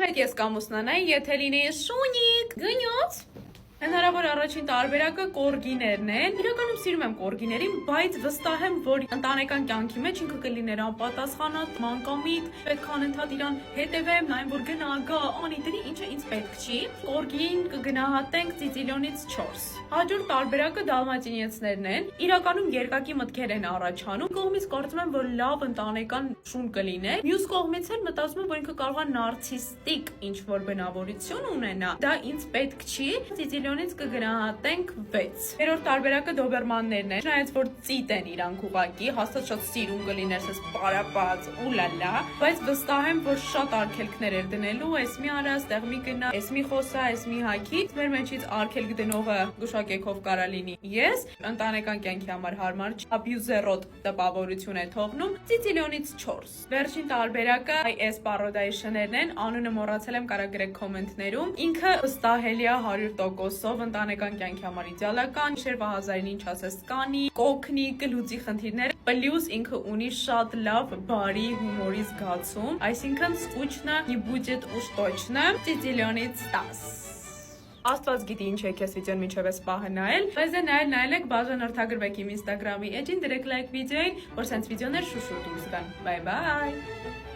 հետ ես կամուսնանայի, եթե լինեի շունիկ, գնյոց։ Հնարավոր առաջին տարբերակը կորգիներն են։ Իրականում սիրում եմ կորգիներին, բայց վստահ եմ, որ ընտանեկան կյանքի մեջ ինքը կլիներ անպատասխանատ, մանկամիտ, պետք է անընդհատ իրան հետևեմ, նայեմ, որ գնա, գա, անի դրի, ինչը ինձ պետք չի։ Կորգին կգնահատենք ծիծիլյոնից 4։ Հաջորդ տարբերակը դալմատինիեցներն են։ Իրականում երկակի մտքեր են առաջանում։ Կողմից կարծում եմ, որ լավ ընտանեկան շուն կլիներ։ Մյուս կողմից էլ մտածում եմ, որ ինքը կարող է նարցիստիկ ինչ-որ բնավորություն ունենա։ Դա ինձ պետք չի։ Ծիծիլյոնից կգնահատենք 6։ Երրորդ տարբերակը դոբերմաններն են։ Չնայած որ ծիտ են իրանք ուղակի, հաստատ շատ սիրուն կլիներ, ասես պարապած, ուլալա, բայց վստահ եմ, որ շատ արգելքներ էր դնելու, էս մի արա, ստեղ մի գնա, էս մի խոսա, էս մի հագի։ Մեր մեջից արգելք դնողը գուշակեքով կարա լինի ես, ընտանեկան կյանքի համար հարմար չի, աբյուզերոտ տպավորություն է թողնում, ծիծիլյոնից 4։ Վերջին տարբերակը այս պարոդայի շներն են, անունը մոռացել եմ, կարա գրեք կոմենտներում։ Ինքը վստահելի է 100%-ով ընտանեկան կյանքի համար իդեալական, շերվա հազարին ինչ ասես կանի, կոքնի, կլուծի խնդիրները, պլյուս ինքը ունի շատ լավ բարի հումորի զգացում, այսինքն սկուչնը не будет уж точно, ծիծիլյոնից 10։ Աստված գիտի ինչ եք ես վիդեոն մինչև այս պահը նայել, բայց նայել եք, բաժան որդագրվեք իմ ինստագրամի էջին, դրեք լայք վիդեոին, որ սենց վիդեոներ շուշուր դուրս գան, բայ բայ։